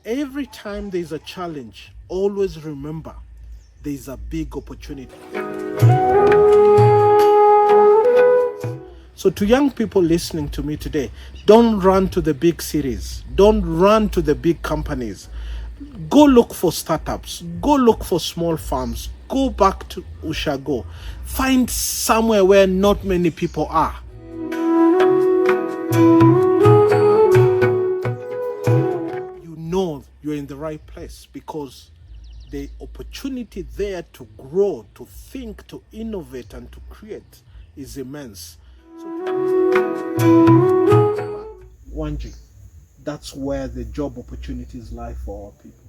every time there's a challenge, always remember there's a big opportunity. So to young people listening to me today, don't run to the big cities. Don't run to the big companies. Go look for startups. Go look for small farms. Go back to Ushago. Find somewhere where not many people are. You know you're in the right place because the opportunity there to grow, to think, to innovate, and to create is immense. Wanji, that's where the job opportunities lie for our people.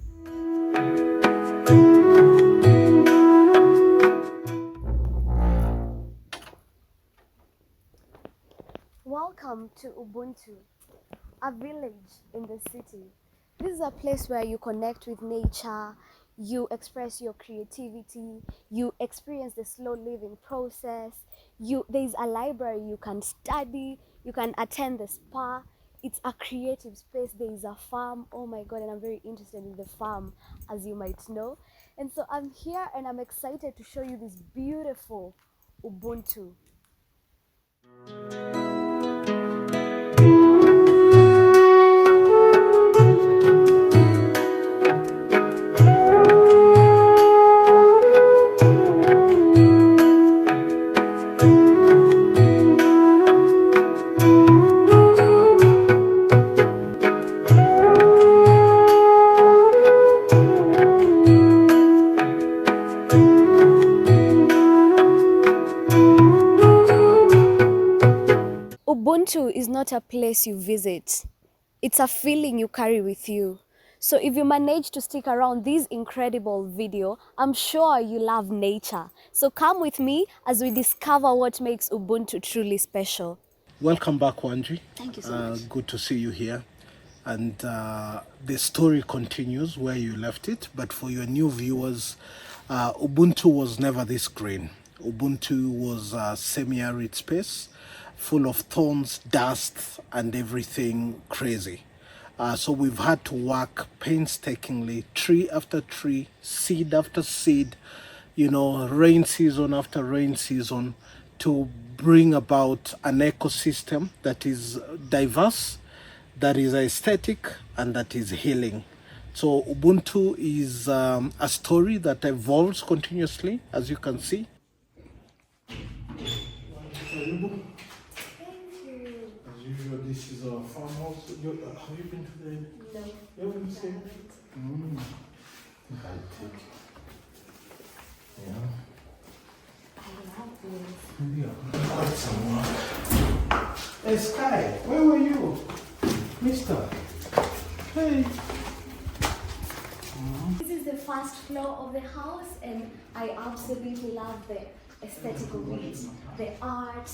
Welcome to Ubuntu, a village in the city. This is a place where you connect with nature, you express your creativity, you experience the slow living process. There's a library you can study, you can attend the spa. It's a creative space. There is a farm. Oh my god, and I'm very interested in the farm, as you might know. And so I'm here and I'm excited to show you this beautiful Ubuntu. Ubuntu is not a place you visit. It's a feeling you carry with you. So if you manage to stick around this incredible video, I'm sure you love nature. So come with me as we discover what makes Ubuntu truly special. Welcome back, Wanji. Thank you so much. Good to see you here. And the story continues where you left it. But for your new viewers, Ubuntu was never this green. Ubuntu was a semi-arid space full of thorns, dust, and everything crazy. So we've had to work painstakingly, tree after tree, seed after seed, rain season after rain season, to bring about an ecosystem that is diverse, that is aesthetic, and that is healing. So Ubuntu is a story that evolves continuously, as you can see. As usual, this is a farmhouse. Have you been to the... No. You haven't seen it? I take. Yeah. I love this. Yeah, quite some more. Hey, Sky, where were you? Mister. Hey. This is the first floor of the house and I absolutely love the aesthetic of it, the art,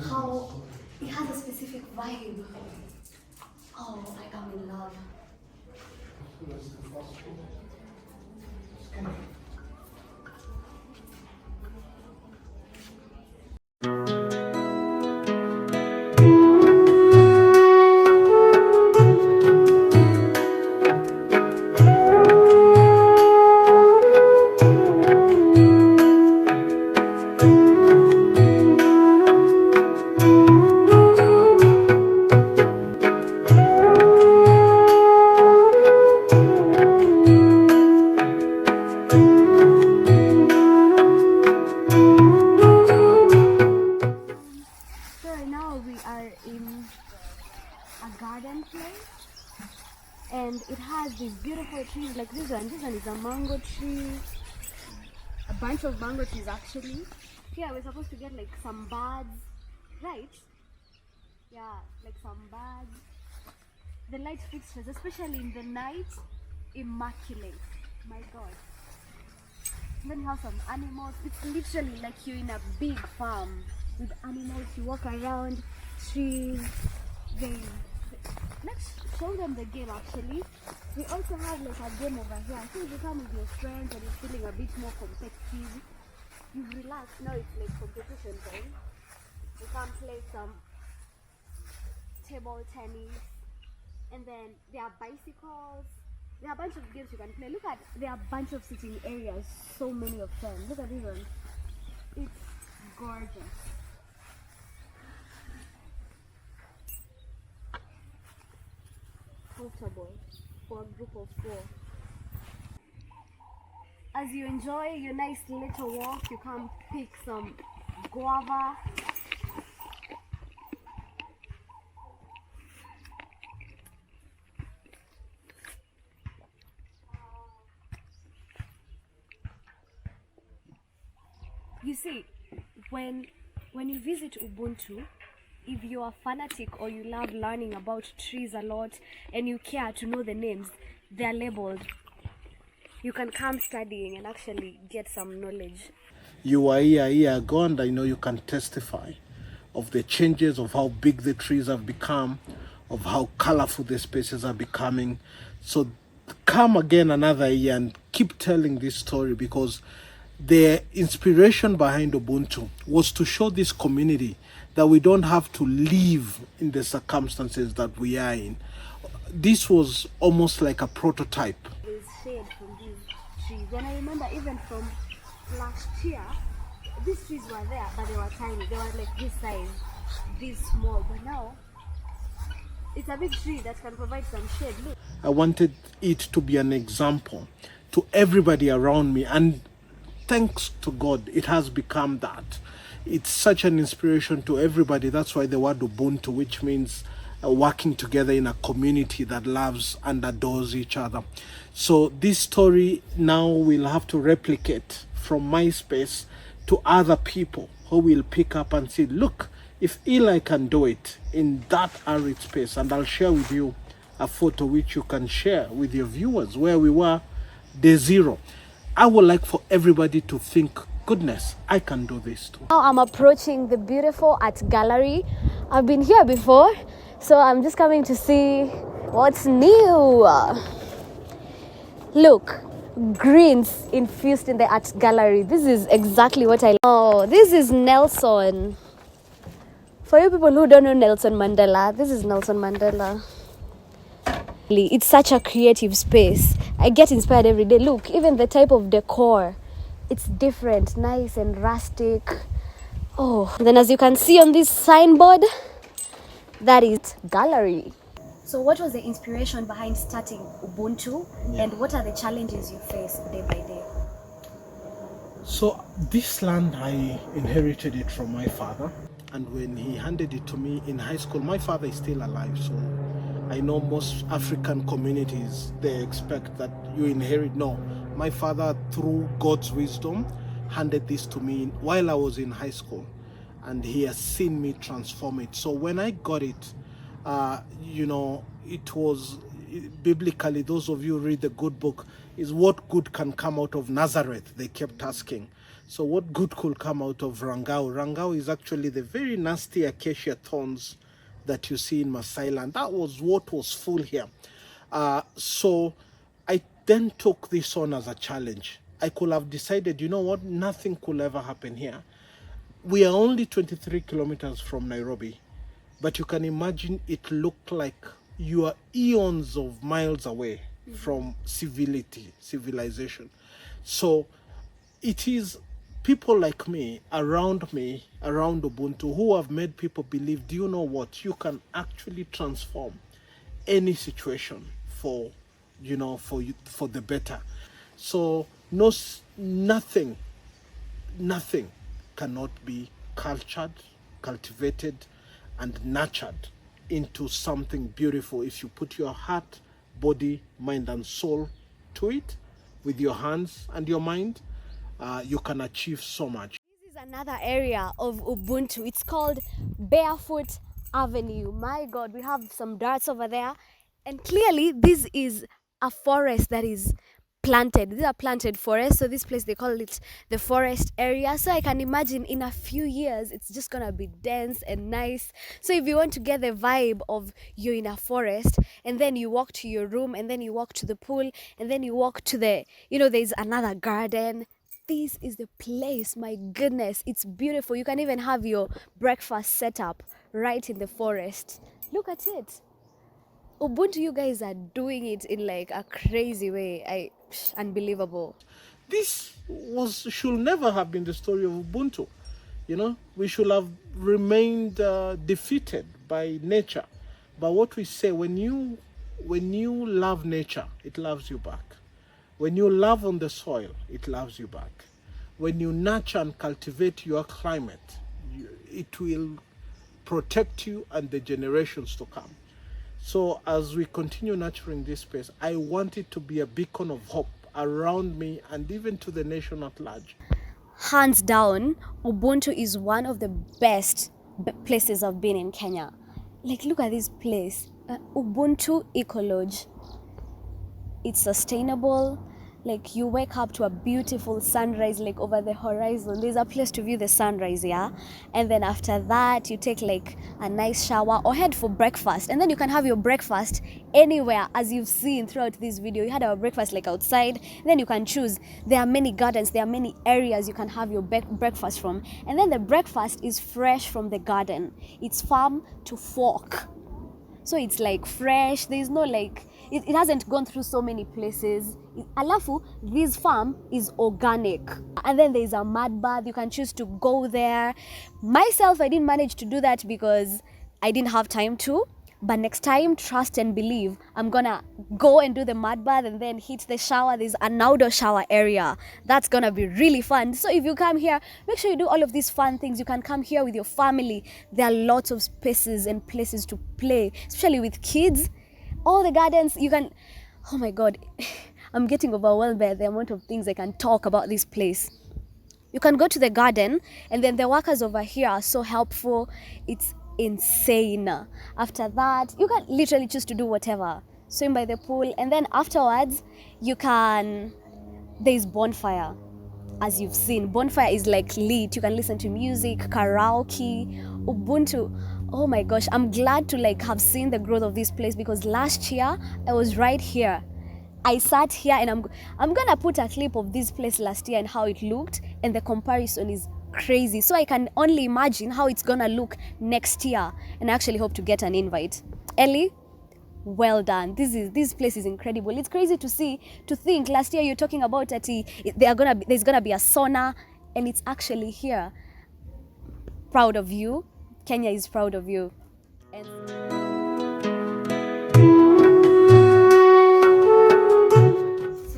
how it has a specific vibe. Oh, I am in love. Garden place, and it has these beautiful trees like this one. This one is a mango tree, a bunch of mango trees actually. Here we're supposed to get like some birds, right? Yeah, like some birds. The light fixtures, especially in the night, immaculate. My god. And then you have some animals. It's literally like you're in a big farm with animals. You walk around, trees. Let's show them the game actually. We also have like a game over here. I think if you come with your friends and you're feeling a bit more competitive, you relax. Now it's like competition time. You can play some table tennis, and then there are bicycles, There are a bunch of games you can play. Look at, there are a bunch of sitting areas, so many of them. Look at this one. It's gorgeous. Comfortable for a group of 4. As you enjoy your nice little walk, you come pick some guava. You see, when you visit Ubuntu, if you are fanatic or you love learning about trees a lot and you care to know the names, they are labeled. You can come studying and actually get some knowledge. You were here a year ago, and I know you can testify of the changes, of how big the trees have become, of how colorful the spaces are becoming. So come again another year and keep telling this story, because the inspiration behind Ubuntu was to show this community that we don't have to live in the circumstances that we are in. This was almost like a prototype. There's shade from these trees. And I remember even from last year, these trees were there, but they were tiny. They were like this size, this small. But now, it's a big tree that can provide some shade. Look. I wanted it to be an example to everybody around me, and thanks to God, it has become that. It's such an inspiration to everybody. That's why the word Ubuntu, which means working together in a community that loves and adores each other. So this story now will have to replicate from my space to other people who will pick up and say, look, if Elly can do it in that arid space, and I'll share with you a photo which you can share with your viewers where we were day 0. I would like for everybody to think, goodness, I can do this too. Now I'm approaching the beautiful art gallery. I've been here before, so I'm just coming to see what's new. Look, greens infused in the art gallery. This is exactly what I love. Oh, this is Nelson. For you people who don't know Nelson Mandela, this is Nelson Mandela. It's such a creative space. I get inspired every day. Look, even the type of decor, it's different, nice and rustic. Oh, then as you can see on this signboard, that is gallery. So what was the inspiration behind starting Ubuntu, and what are the challenges you face day by day? So this land, I inherited it from my father, and when he handed it to me in high school, my father is still alive, so I know most African communities, they expect that you inherit. No, my father, through God's wisdom, handed this to me while I was in high school, and he has seen me transform it. So when I got it, it was biblically, those of you who read the good book, is what good can come out of Nazareth, they kept asking. So what good could come out of Rangau? Rangau is actually the very nasty acacia thorns that you see in Masai land. That was what was full here. So I then took this on as a challenge. I could have decided, you know what, nothing could ever happen here. We are only 23 kilometers from Nairobi, but you can imagine it looked like you are eons of miles away from civilization. So it is people like me, around Ubuntu, who have made people believe, do you know what, you can actually transform any situation for the better. So nothing cannot be cultivated and nurtured into something beautiful if you put your heart, body, mind and soul to it with your hands and your mind. You can achieve so much. This is another area of Ubuntu. It's called Barefoot Avenue. My God, we have some darts over there, and clearly this is a forest that is planted. These are planted forests, so this place they call it the forest area. So I can imagine in a few years it's just gonna be dense and nice. So if you want to get the vibe of you're in a forest, and then you walk to your room, and then you walk to the pool, and then you walk to the, there's another garden. This is the place. My goodness, it's beautiful. You can even have your breakfast set up right in the forest. Look at it. Ubuntu, you guys are doing it in like a crazy way. Unbelievable. This should never have been the story of Ubuntu. We should have remained defeated by nature. But what we say, when you love nature, it loves you back. When you love on the soil, it loves you back. When you nurture and cultivate your climate, it will protect you and the generations to come. So as we continue nurturing this space, I want it to be a beacon of hope around me and even to the nation at large. Hands down, Ubuntu is one of the best places I've been in Kenya. Like, look at this place, Ubuntu Eco Lodge. It's sustainable. Like, you wake up to a beautiful sunrise, like over the horizon. There's a place to view the sunrise, yeah? And then after that, you take like a nice shower or head for breakfast. And then you can have your breakfast anywhere, as you've seen throughout this video. You had our breakfast like outside. Then you can choose. There are many gardens, there are many areas you can have your breakfast from. And then the breakfast is fresh from the garden. It's farm to fork. So it's like fresh. There's no like, it hasn't gone through so many places. Alafu, this farm is organic. And then there's a mud bath. You can choose to go there. Myself, I didn't manage to do that because I didn't have time to. But next time, trust and believe, I'm gonna go and do the mud bath and then hit the shower. There's an outdoor shower area. That's gonna be really fun. So if you come here, make sure you do all of these fun things. You can come here with your family. There are lots of spaces and places to play, especially with kids. All the gardens, you can, oh my God, I'm getting overwhelmed by the amount of things I can talk about this place. You can go to the garden, and then the workers over here are so helpful. It's insane. After that, you can literally choose to do whatever. Swim by the pool, and then afterwards, there's bonfire. As you've seen, bonfire is like lit. You can listen to music, karaoke, Ubuntu. Oh my gosh, I'm glad to like have seen the growth of this place, because last year I was right here. I sat here, and I'm gonna put a clip of this place last year and how it looked, and the comparison is crazy. So I can only imagine how it's gonna look next year, and I actually hope to get an invite. Elly, well done. This place is incredible. It's crazy to think last year you're talking about that there's gonna be a sauna, and it's actually here. Proud of you. Kenya is proud of you. And so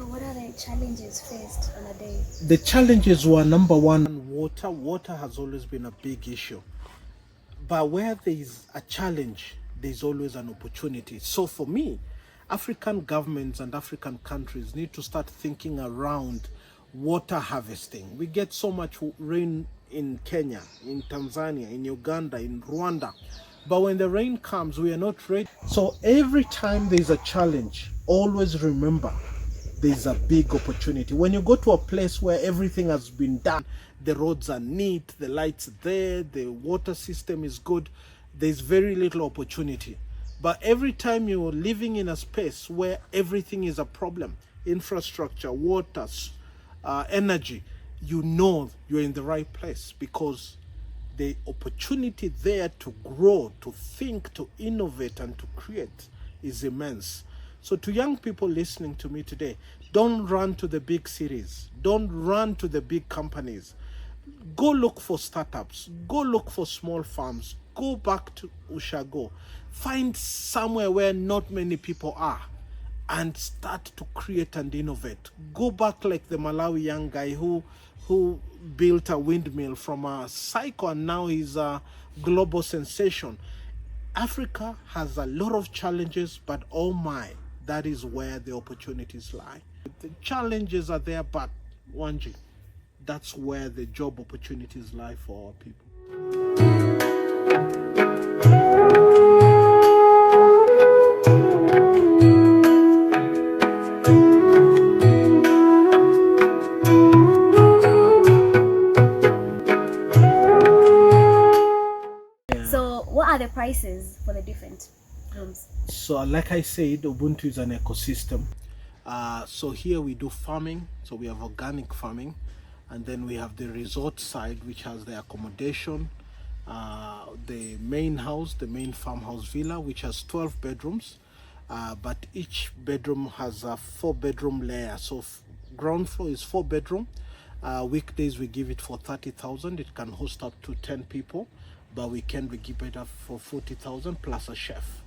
what are the challenges faced on a day? The challenges were, number one, water. Water has always been a big issue. But where there is a challenge, there's always an opportunity. So for me, African governments and African countries need to start thinking around water harvesting. We get so much rain in Kenya, in Tanzania, in Uganda, in Rwanda. But when the rain comes, we are not ready. So every time there's a challenge, always remember there's a big opportunity. When you go to a place where everything has been done, the roads are neat, the lights are there, the water system is good, there's very little opportunity. But every time you're living in a space where everything is a problem, infrastructure, water, energy, you know you're in the right place, because the opportunity there to grow, to think, to innovate, and to create is immense. So to young people listening to me today, don't run to the big cities. Don't run to the big companies. Go look for startups. Go look for small farms. Go back to Ushago. Find somewhere where not many people are and start to create and innovate. Go back like the Malawi young guy who built a windmill from a cycle, and now he's a global sensation. Africa has a lot of challenges, but oh my, that is where the opportunities lie. The challenges are there, but Wanji, that's where the job opportunities lie for our people. So what are the prices for the different rooms? So like I said, Ubuntu is an ecosystem. So here we do farming. So we have organic farming, and then we have the resort side, which has the accommodation, the main house, the main farmhouse villa, which has 12 bedrooms. but each bedroom has a 4-bedroom layer. So ground floor is 4-bedroom. Weekdays we give it for 30,000. It can host up to 10 people, but weekend we give it up for 40,000 plus a chef.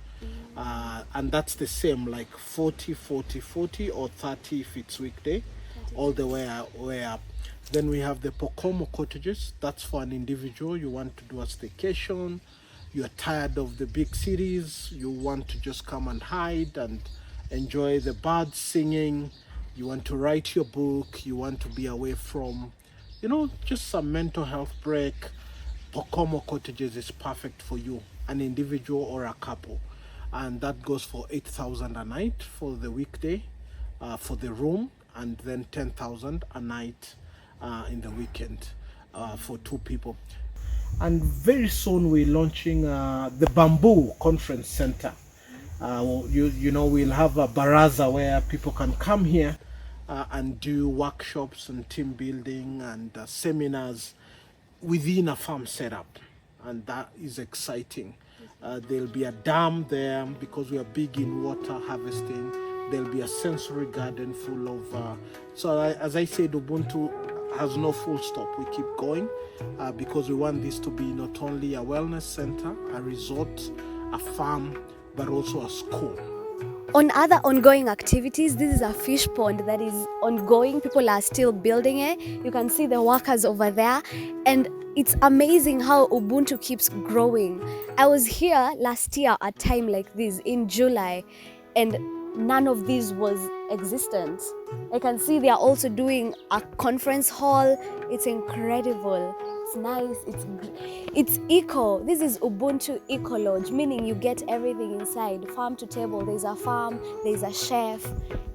And that's the same, like 40, 40, 40, or 30 if it's weekday, all the way up. Then we have the Pocomo cottages. That's for an individual. You want to do a staycation, you're tired of the big cities, you want to just come and hide and enjoy the birds singing, you want to write your book, you want to be away from, just some mental health break. Pocomo cottages is perfect for you, an individual or a couple. And that goes for 8,000 a night for the weekday, for the room, and then 10,000 a night in the weekend for 2 people. And very soon we're launching the Bamboo Conference Center. We'll have a baraza where people can come here and do workshops and team building and seminars within a farm setup, and that is exciting. There'll be a dam there because we are big in water harvesting. There'll be a sensory garden full of as I said, Ubuntu has no full stop. We keep going because we want this to be not only a wellness center, a resort, a farm, but also a school. On other ongoing activities, this is a fish pond that is ongoing. People are still building it. You can see the workers over there, and it's amazing how Ubuntu keeps growing. I was here last year at a time like this in July, and none of this was existent. I can see they are also doing a conference hall. It's incredible. It's nice. It's eco. This is Ubuntu Eco Lodge, meaning you get everything inside. Farm to table. There's a farm. There's a chef.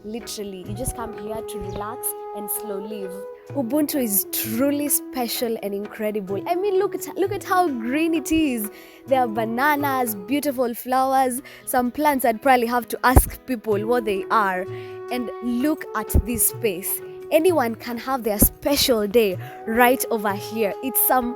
Literally, you just come here to relax and slow live. Ubuntu is truly special and incredible. I mean, look at how green it is. There are bananas, beautiful flowers, some plants. I'd probably have to ask people what they are. And look at this space. Anyone can have their special day right over here. It's some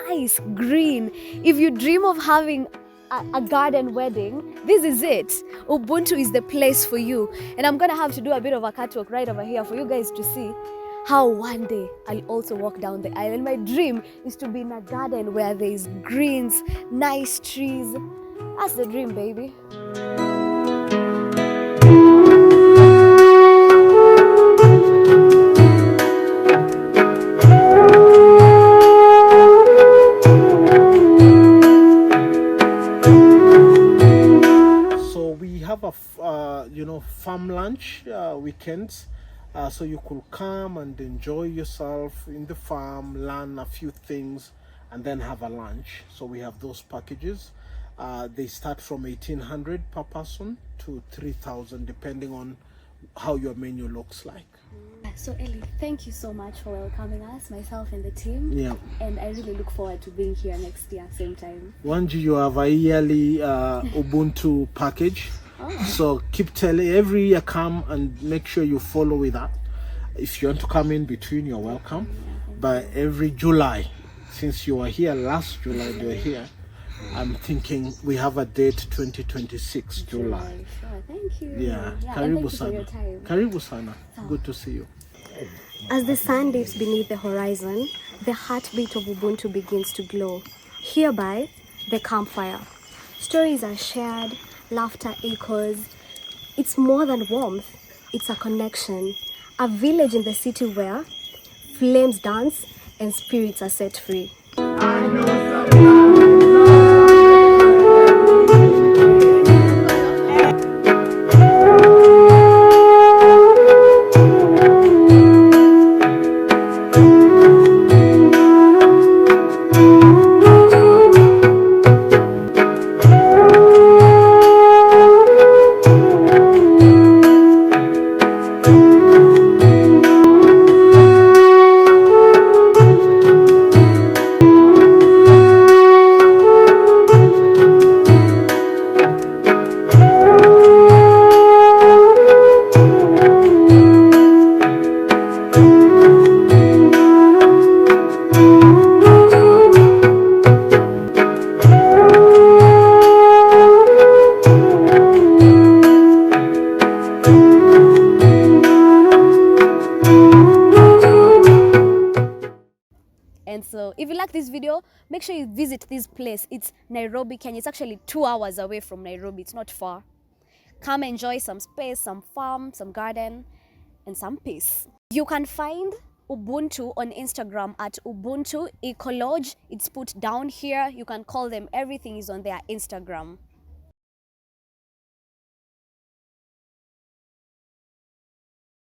nice green. If you dream of having a garden wedding, this is it. Ubuntu is the place for you. And I'm gonna have to do a bit of a catwalk right over here for you guys to see how one day I'll also walk down the aisle. And my dream is to be in a garden where there's greens, nice trees. That's the dream, baby. Farm lunch weekends, so you could come and enjoy yourself in the farm, learn a few things, and then have a lunch. So we have those packages. They start from 1,800 per person to 3,000 depending on how your menu looks like. So Elly, thank you so much for welcoming us, myself and the team. Yeah. And I really look forward to being here next year, same time. Wanji, you have a yearly Ubuntu package. Oh. So keep telling, every year come and make sure you follow with that. If you want to come in between, you're welcome. Yeah, but every July, since you were here last July, you were here, I'm thinking we have a date 2026 July. Sure, thank you. Yeah, Karibu sana. Karibu sana. Good to see you. As the sun dips beneath the horizon, the heartbeat of Ubuntu begins to glow. Hereby, the campfire. Stories are shared, laughter echoes. It's more than warmth, it's a connection. A village in the city where flames dance and spirits are set free. I know So if you like this video, make sure you visit this place. It's Nairobi, Kenya. It's actually 2 hours away from Nairobi. It's not far. Come enjoy some space, some farm, some garden, and some peace. You can find Ubuntu on Instagram at Ubuntu Eco Lodge. It's put down here. You can call them. Everything is on their Instagram.